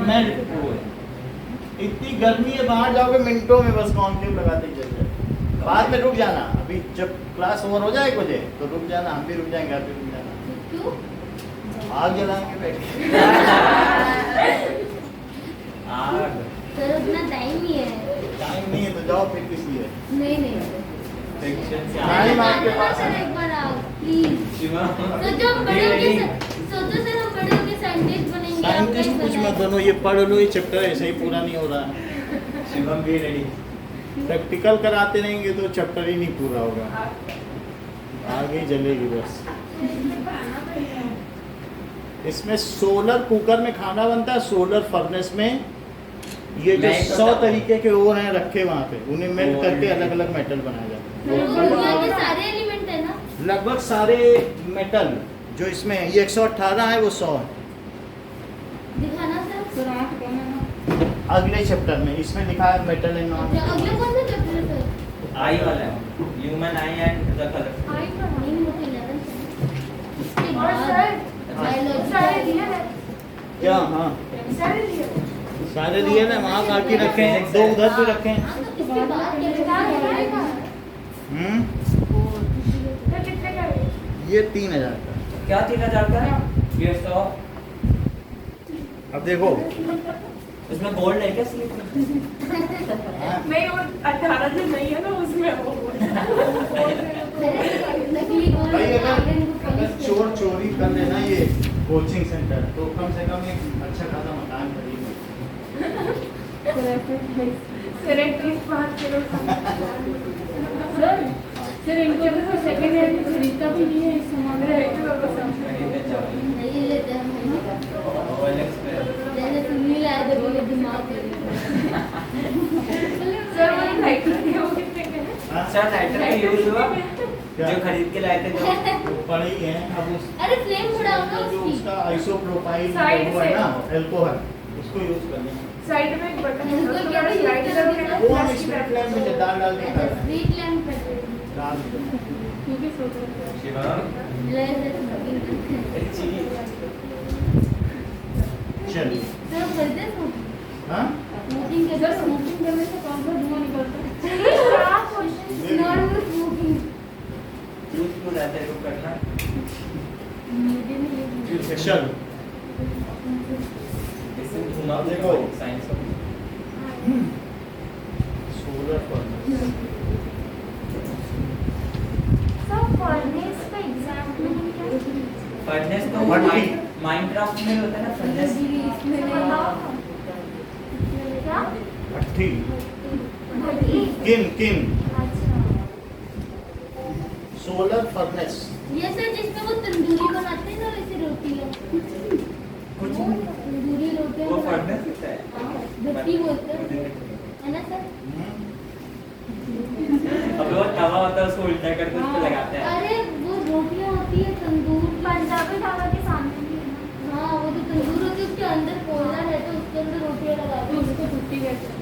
मैं इतनी गर्मी है, बाहर जाओगे मिनटों में बस कॉन्केव लगाते चल जाए। बाद में रुक जाना, अभी जब क्लास ओवर हो जाए कुछ तो रुक जाना, हम भी रुक जाएंगे, आप भी रुक जाना। क्यों? आग जलाएंगे बैठ के। आग सर उतना टाइम ही है। टाइम नहीं है तो जाओ फिर किस लिए? नहीं नहीं टेंशन से टाइम आग। आपके पास है। सर एक बार आओ प्लीज। शिवा सोचो हम बड़े होके सोचो सर हम बड़े होके साइंटिस्ट बनेंगे। आप साइंटिस्ट नहीं कुछ मत बनाए। बनो, ये पढ़ लो, ये चैप्टर ऐसे ही पूरा नहीं हो रहा है। शिवम भी रेडी। प्रैक्टिकल कराते रहेंगे तो चैप्टर ही नहीं पूरा होगा, आगे जलेगी बस। इसमें सोलर कुकर में खाना बनता है, सोलर फर्नेस में ये जो मैं 100 तरीके के ओर हैं रखे वहाँ पे, उन्हें मेल्ट ओर करके में। अलग अलग मेटल बनाया जाता सर वो है। दुनिया के सारे एलिमेंट है ना? लगभग सारे मेटल जो इसमें है, ये 118 है, वो 100 है। दिखाना सर। अगले चैप्टर में इसमें लिखा है मेटल एंड नॉन अच्छा अगले कौन सा चैप्टर है सर? आई वाला है, human eye and the colour. Eye पर नहीं मुझे 11 है। इसके और बाद सर बायोलॉजी सारे रियल है, क्या? हाँ, सारे रियल सारे दिए ना, वहाँ काटी रखे हैं, 2 उधर भी रखे हैं। हाँ, तो इसके बाद क्या कितना है? हम्म, तो कितने का है? ये 3000 का। क्या 3000 का है? ये 100। अब देखो, उसमें गोल्ड है क्या स्लिप? नहीं वो 18 से नहीं है ना उसमें वो नकली गोल्ड भाई अगर आयरन को अगर polish चोर चोरी कर लेना ये कोचिंग सेंटर, तो कम से कम एक अच्छा खासा मकान खरीदो। सर एटलीस्ट 5 करोड़ सर इनको तो सेकंड हैंड खरीदता भी नहीं है इस सामान नहीं लेते हम नहीं का। जैसे सुनील आया तो बोले दिमाग ले सर वो लाइट वो कितने का है? हाँ? सर लाइटर का यूज हुआ क्या? जो खरीद के लाए थे जो वो पड़े ही हैं। अब उस अरे फ्लेम उड़ाओ ना जो उसकी। उसका आइसोप्रोपाइल साइड वो है से। ना, अल्कोहल, उसको यूज करना है। साइड में एक बटन है इसको उसको क्या थोड़ा यूज स्लाइड करोगे करके वो हम प्लस की स्प्लिट तरफ लैम्प में डाल के अच्छा कर रहे हैं। स्ट्रीट लैंप कर दो। डाल दो। क्योंकि सोच रहे थे शिवम चलिए, सर खरीदे स्मोकिंग? हाँ? स्मोकिंग के सर स्मोकिंग करने से कौन सा धुआं निकलता है? चलिए आप क्वेश्चन नॉर्मल स्मोकिंग। यूज क्यों रहता है करना? चलो इससे घुमा देखो। Science solar furnace sir furnace का एग्जाम्पल क्या है? फर्नेस तो भट्टी। माइनक्राफ्ट में होता है ना फर्नेस क्या? भट्टी भट्टी। किन अच्छा। सोलर फर्नेस ये सर जिसमें वो तंदूरी बनाते हैं ना वैसे रोटियां तंदूरी रोटियां वो बनाते फर्नेस होता है हैं। भट्टी बोलते हैं है ना सर? अब वो तवा होता है उसको उल्टा करके उस पे लगाते हैं अरे वो रोटियां होती है तंदूर की। पंजाबी ढाबा के सामने भी है ना। हाँ वो जो तंदूर होती है उसके अंदर कोयला रहता है उसके अंदर रोटियां लगाते हैं उसको छुट्टी कहते हैं।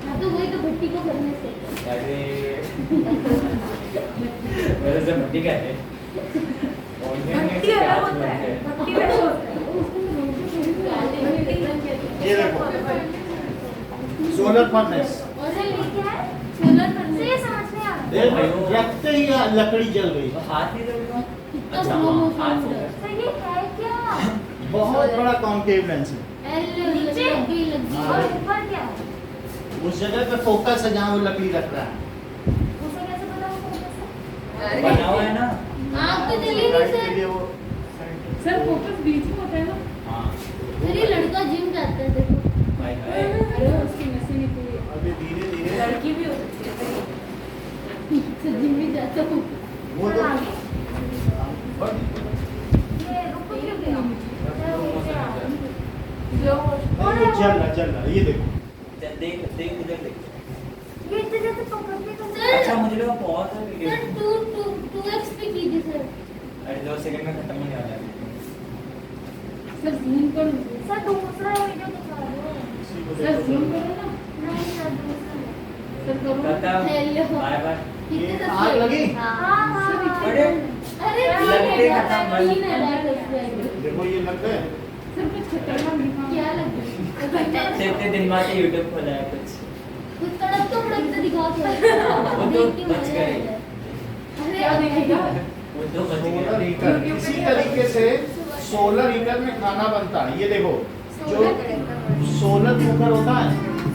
हाँ तो वही तो भट्टी को करने से अरे मेरे से भट्टी कहते हैं भट्टी अलग होता है। भट्टी अलग होता है। ये देखो सोलर फर्नेस और ये क्या है? सोलर सर फर्नेस ये समझ नहीं आ रहा। देखो रखते ही लकड़ी जल गई तो हाथ नहीं लगेगा कितना अच्छा slow हाँ, motion हाथ हो से रहा है। सर ये है क्या? बहुत बड़ा कॉन्केव लेंस है नीचे? लगी हाँ। और ऊपर क्या है? उस जगह पे फोकस है जहाँ वो लकड़ी रख रहा है उसे कैसे पता वो focus है? बना हुआ है ना आग तो जली नहीं के लिए सर। वो सर फोकस बीच में होता है ना। हाँ फिर ये लड़का जिम जाता है देखो। भाई भाई अरे उसकी नसें निकली। अभी धीरे धीरे लड़की भी हो सकती है। तो जिम भी जाता हूँ। वो और तो आगे? ये रुको क्यों गया? सर वो क्या? चल रहा ये देखो देख देख इधर देख ये इतने जैसे focus नहीं कर सर अच्छा मुझे लगा बहुत है वीडियो सर 2x पे कीजिए सर। अरे 2 सेकंड में खत्म होने वाला है सर जूम करो। सर दूसरा वीडियो दिखा दो। इसी को सर देखो। जूम करो ना। नहीं सर दूसरा है। सर करो। खत्म हेलो। बाय बाय कितने ये तक आग है? लगी? हाँ हाँ अरे अरे लगते खत्म भाई। 3,000 सब्सक्राइबर। देखो ये लग गए सर कुछ खतरनाक दिखा। क्या लग गया? इतने दिन बाद यूट्यूब खोला है कुछ कुछ तड़क तो बड़क दिखाओ क्या? वो तो देख के बच मजा गए। आ जाए। अरे क्या दिखेगा? वो तो बच सोलर गया हीटर इसी तरीके से सोलर हीटर में खाना बनता है ये देखो जो सोलर कुकर होता है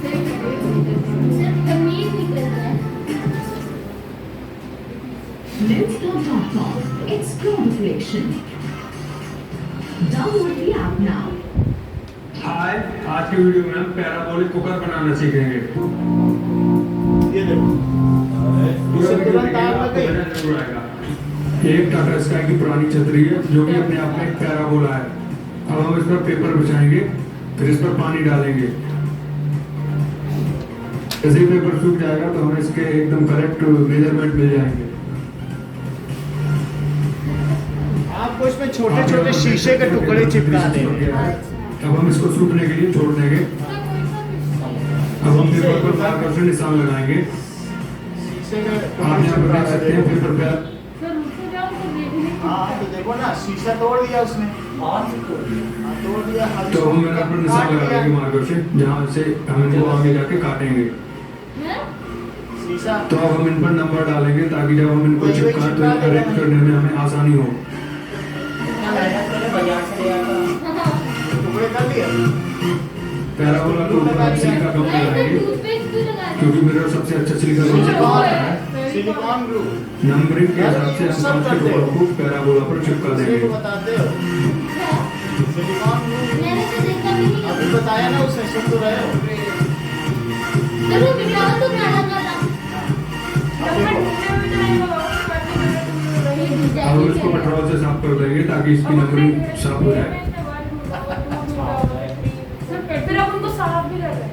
सिर्फ कमीज निकल रहा है। Let's go TalkTalk. Explore the collection. Download the app now. हाय आज के वीडियो में हम पैराबोलिक कुकर बनाना सीखेंगे ये देखो पूरा इससे वीडियो तुरंत देखिएगा, आग लग आपको गई मजा जरूर आएगा। एक टाटा स्काई की पुरानी छतरी है जो कि अपने आप में एक पैराबोला है। अब हम इस पर पेपर बिछाएंगे फिर इस पर पानी डालेंगे। जैसे ही पेपर सूख जाएगा तो हमें इसके एकदम करेक्ट मेजरमेंट मिल जाएंगे। आपको इसमें छोटे छोटे शीशे के टुकड़े चिपका देंगे अब हम इसको सूखने के लिए छोड़ देंगे। अब हम पेपर पर मार्कर से निशान लगाएंगे। शीशे के आप यहाँ पर देख सकते हैं पेपर पे सर रुको जाओ तो देखने को। हाँ तो देखो ना शीशा तोड़ दिया उसने हाथ से तोड़ दिया हाँ, तोड़ दिया अब तो हम यहाँ पर निशान लगा देंगे मार्कर से जहाँ से हम इनको आगे जाके काटेंगे। हैं? शीशा तो अब हम इन पर नंबर डालेंगे ताकि जब हम इनको चिपकाएं तो इनको करेक्ट करने में हमें आसानी हो। इतना मेहनत करे बाजार से ले आता टुकड़े कर दिए पैराबोला के ऊपर हम सिलिका गम नहीं, तो लगाएंगे टूथपेस्ट क्यों लगा रहे हो? क्योंकि मेरा सबसे अच्छा सिलिका गम सिलिकॉन है। है सिलिकॉन ग्लू नंबरिंग के हिसाब से हम पांच के टुकड़ों को पैराबोला पर चिपका किसी देंगे। को बताते हो सिलिकॉन ग्लू मैंने तो देखा भी नहीं। अभी बताया ना उसने सुन तो रहे हो चलो बिठाओ तो मैं अलग वाला। ये अब डिजाइन हम ही इसको क्या है? पेट्रोल से साफ कर देंगे ताकि इसकी नंबरिंग साफ हो जाए। फिर अब उनको साफ भी कर रहे हैं।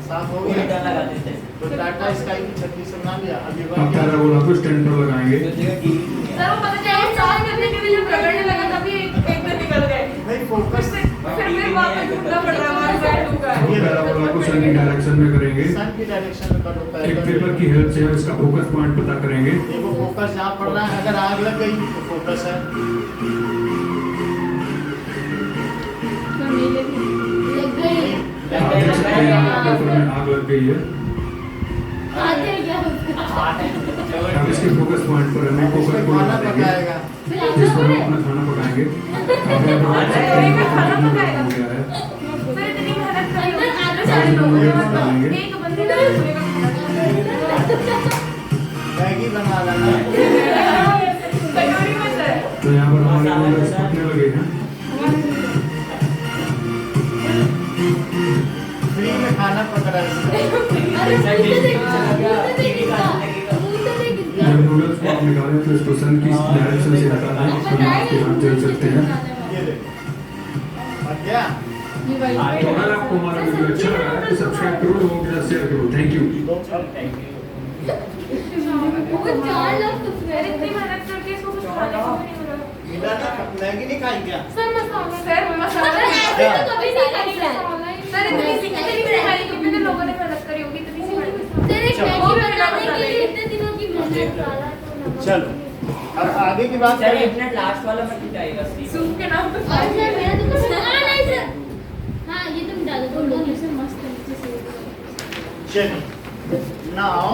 साफ हो उल्टा गया लगा देते हैं तो टाटा स्काई की छतरी से ना लिया अभी अब बन गया पैराबोला को स्टैंड पर लगाएंगे। तो जगह टीवी नहीं है सर वो पता चला साफ करने के लिए जब रगड़ने लगा तभी एक में निकल गए। नहीं फोकस फिर वापस ढूंढना पड़ रहा है हमारे साइड होगा। अब पैराबोला को सन की डायरेक्शन में करेंगे। सन की डायरेक्शन में करो एक पहले पेपर की हेल्प से हम इसका फोकस पॉइंट पता करेंगे। देखो फोकस जहाँ पड़ रहा है अगर आग लग गई तो फोकस है सर नहीं लगी। लग गई। आप देख सकते हैं यहाँ पेपर में आग लग गई है। आते हैं क्या उसका? हाथ है अब इसके फोकस पॉइंट पर हमें कुकर को खाना लगा देंगे पकाएगा फिर जिस आप पर हम लोग अपना खाना पकाएंगे। बनाएंगे आपने बना सकते हैं कितना बड़ा हो गया है सर इतनी मेहनत करी होगी, अंदर चार आलू लोग हैं, बनाएंगे। मतलब एक बंदे का पूरे का खाना मैगी बना लेना। कटोरी में सर तो यहाँ पर हमारे नूडल्स पकने लगे हैं फ्री में खाना पक रहा है। अरे मुंह तो देख, मुंह तो देख इसका, मुंह तो देख इसका। जब नूडल्स को आप निकालें तो इसको सन की डायरेक्शन से हटाना है वरना आपके हाथ जल सकते हैं ये देखो और क्या ये वाली तो अगर आपको हमारा वीडियो अच्छा लगा है तो सब्सक्राइब करो, लोगों के साथ शेयर करो। Thank you. Thank you. वो 4 लाख तो सर इतनी मेहनत करके इसको कुछ खाने को भी नहीं मिला मिला ना, मैगी नहीं खाई क्या? सर मसाला सर मसाला ऐसे तो कभी नहीं करता है। सर इतनी सी हमारी कितने लोगों ने मेहनत करी होगी, इतनी सी हमारी तेरे चलो। मैगी बनाने के लिए इतने दिनों की मेहनत। चलो अब आगे की बात सर करें। एक मिनट लास्ट वाला मत मिटाइएगा स्लीप। सूप के नाम पे और सर मेरा तो कुछ नहीं सर। हाँ ये तुम डालो, तुम लोग से मस्त तरीके से चलिए नाउ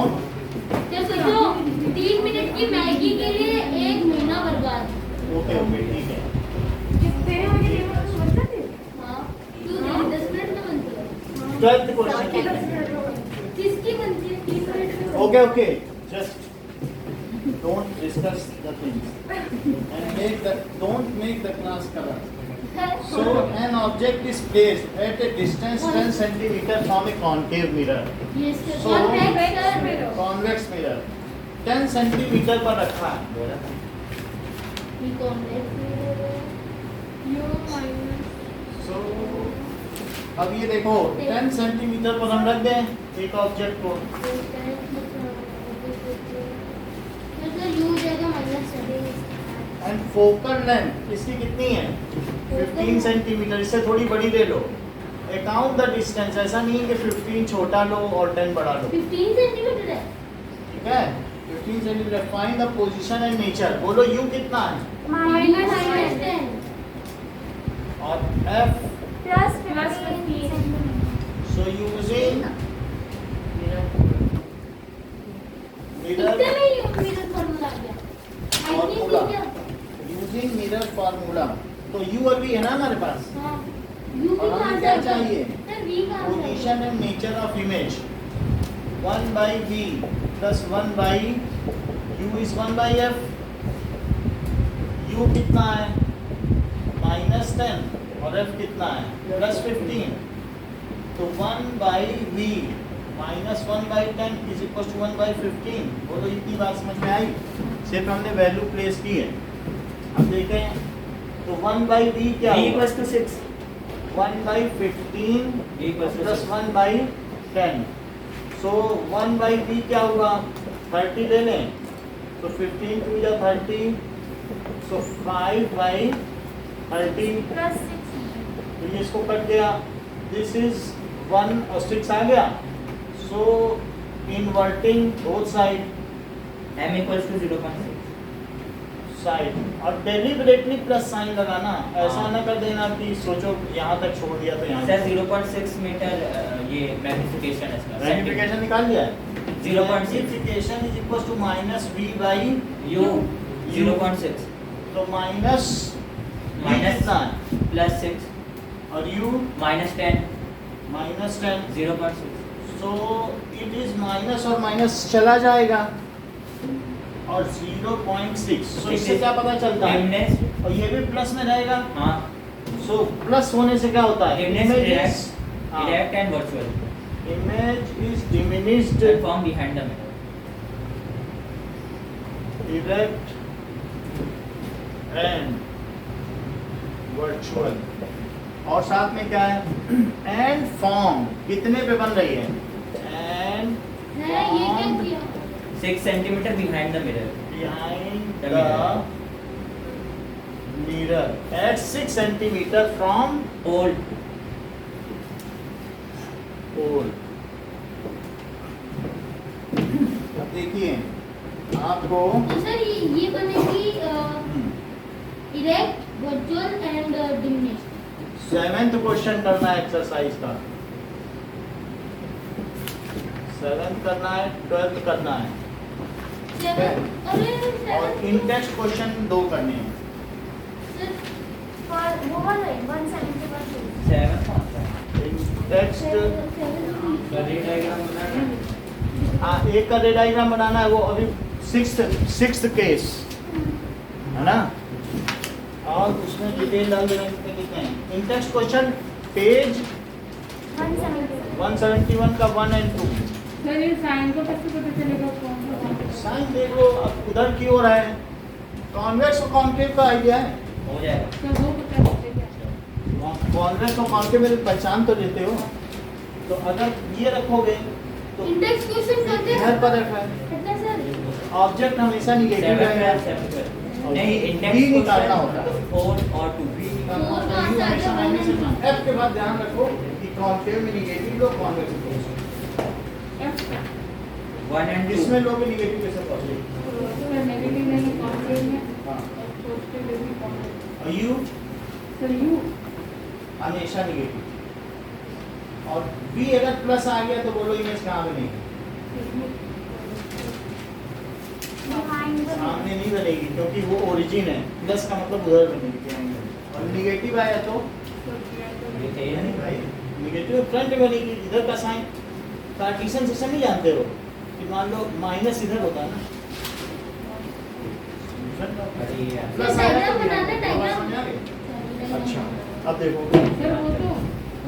क्या सोचो 3 मिनट की मैगी के लिए 1 महीना बर्बाद। ओके ओके ठीक है। तेरे वाले ये वाला समझता थे हाँ तू 10 मिनट में बनती है। 12th question. किसकी बनती है 3 मिनट में? Okay, okay. Just don't discuss the things and don't make the class corrupt. So an object is placed at a distance 10 centimeter from a concave mirror. Yes sir. So- Convex sir। Convex mirror 10 centimeter पर रखा है। ये convex mirror है। You minus So अब ये देखो 10 centimetre पर हम रख दें एक ऑब्जेक्ट को। मतलब यू जाएगा -7। एंड फोकल लेंथ इसकी कितनी है? 15 सेंटीमीटर। इससे थोड़ी बड़ी ले लो। अकाउंट द डिस्टेंस, ऐसा नहीं है कि 15 छोटा लो और 10 बड़ा लो। 15 सेंटीमीटर है। ठीक है 15 centimetre. Find the position and nature. बोलो यू कितना है? -10। और F plus plus 15 so using इतने मिरर में ही मिरर फॉर्मूला आ गया। I think Formula. क्या? Using mirror formula. तो यू अभी है ना हमारे पास। हाँ यू और भी हमें कहाँ क्या से चाहिए? सर वी कहाँ से? Position and nature of image 1 by v plus 1 by u is 1 by f। u कितना है? -10 और f कितना है? +15। तो 1 by v -1 by 10 is equal to 1 by 15। बोलो इतनी बात समझ में आई? सिर्फ हमने वैल्यू प्लेस की है। अब देखें तो 1 by v क्या b होगा? equals to 6 1 by 15 b equals to plus 6 1 by 10। So 1 by b क्या होगा? 30 ले लें तो 15 टू या 30। सो 5 by 30 प्लस 6 तो ये इसको कट गया। दिस इज 1 और 6 आ गया। So inverting both side m equals to 0.6 side और डेलिबरेटली प्लस साइन लगाना। ऐसा ना कर देना कि सोचो यहाँ तक छोड़ दिया तो यहाँ सर 0.6 मीटर ये मैग्निफिकेशन है इसका मैग्निफिकेशन निकाल लिया है। 0.6 magnification is equal to -v by u 0.6 तो माइनस Minus कितना है? +6 और u -10 -10। 0.6 so it is minus और माइनस चला जाएगा और 0.6। सो इससे क्या पता चलता है? इमेज और ये भी प्लस में रहेगा। हाँ सो प्लस होने से क्या होता है? Image Image direct and virtual image is diminished and form behind the mirror direct and virtual। और साथ में क्या है? एंड फॉर्म कितने पे बन रही है? एंड है ये क्या किया? 6 centimeter behind the mirror behind the mirror at 6 centimeter from old pole। अब देखिए आपको तो सर ये बनेगी erect virtual and diminished. 7th question करना है एक्सरसाइज का। 7th करना है, 12th करना है अरे और इन टेक्स्ट क्वेश्चन 2 करने हैं। सर पर वो वाला है 171 पेज 7 कौन सा है? टेक्स्ट रे डायग्राम बनाना है। एक का रे डायग्राम बनाना है, वो अभी सिक्स्थ केस है ना, और उसमें डिटेल डाल देना कितने कितने हैं। इन टेक्स्ट क्वेश्चन पेज 171 का 1 और 2। सर ये साइन को कैसे पता चलेगा कौन सा कौन सा? साइन देख लो, अब उधर की ओर है, कॉन्वेक्स और कॉन्केव का आइडिया है। हो जाएगा। तो वो पता चलेगा। कॉन्वेक्स और कॉन्केव में पहचान तो देते हो, तो अगर ये रखोगे तो इंडेक्स क्वेश्चन करते हैं इधर पर रखा है, कितना सर? ऑब्जेक्ट हमेशा निगेटिव 7 रहेगा। 12 नहीं B इंडेक्स निकालना होता है। 4 और 2 भी फोर कहाँ से आ गया? F के बाद ध्यान रखो कि कॉन्केव में निगेटिव लो, कॉन्वेक्स में पॉजिटिव। F का 1 and 2 इसमें लोगे निगेटिव कैसे पॉजिटिव? सर नेगेटिव नहीं पॉजिटिव में हाँ, पॉजिटिव नहीं पॉजिटिव। और U सर यू हमेशा निगेटिव, और B अगर प्लस आ गया तो बोलो इमेज कहाँ बनेगी? सामने नहीं बनेगी, क्योंकि वो ओरिजिन है। प्लस का मतलब उधर बनेगी, और निगेटिव आया तो ये चाहिए नहीं नहीं भाई, निगेटिव फ्रंट में बनेगी। इधर का साइन कार्टेशियन सिस्टम नहीं जानते हो कि मान लो माइनस इधर होता है ना, अरे यार प्लस डायग्राम आया तो बनाना है, बात डायग्राम। समझ आ गई? अच्छा, अब देखो सर वो तो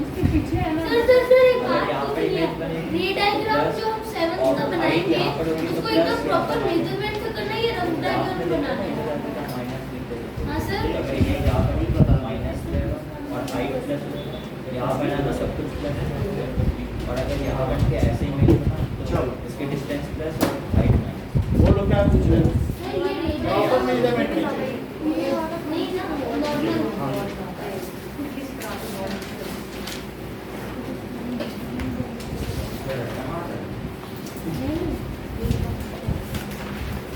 उसके पीछे है ना। सर एक अगर बात यहाँ तो पर सुनिए, इमेज बनेगी, रे डायग्राम जो हम 7th का और बनाएंगे यहाँ पर होगी तो उसको प्लस एकदम प्रॉपर यहाँ पर। मेजरमेंट से करना है या रफ डायग्राम बनाना है? माइनस लिख देते हाँ सर। अगर ये यहाँ पर भी पता माइनस और हाइट प्लस यहाँ बनाना सब कुछ प्लस और अगर यहाँ बन के ऐसे ही नहीं बना चलो। तो इसके डिस्टेंस प्लस और हाइट माइनस बोलो क्या पूछ रहे हो? सर ये रे प्रॉपर डायग्राम मेजरमेंट नहीं चाहिए। नहीं ना, नॉर्मल।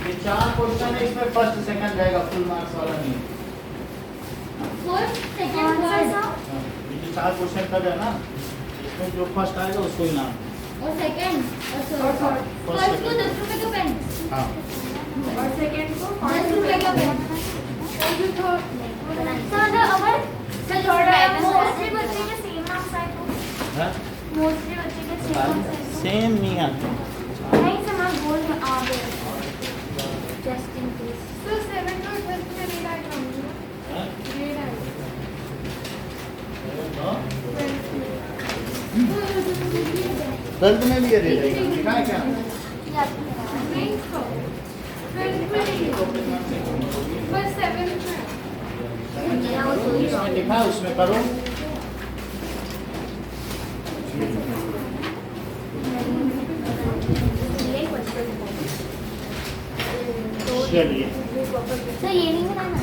ये 4 क्वेश्चन है, इसमें फर्स्ट सेकंड जाएगा, फुल मार्क्स वाला नहीं। फर्स्ट सेकंड कौन सा थर्ड सा? ये जो 4 क्वेश्चन का है ना, इसमें जो फर्स्ट आएगा उसको ही नाम। और सेकंड और थर्ड। फर्स्ट को 10 रुपए का पेन, हाँ, और सेकंड को 10 रुपए का पेन। सर अगर सर थोड़ा मोस्टली बच्चे के सेम मार्क्स आए तो हाँ? मोस्टली बच्चे के सेम मार्क्स आए तो सेम नहीं आते। नहीं सर मैं बोल रही हूँ आ गए जस्ट इन केस सर 7 और 12 में रे डायग्राम हाँ? रे डायग्राम हाँ? 12 12th में भी ये दे देगा, लिखा है क्या? मींस को 12 में नहीं बस 7 में इसमें लिखा है, उसमें करो। चलिए, सर ये नहीं बनाना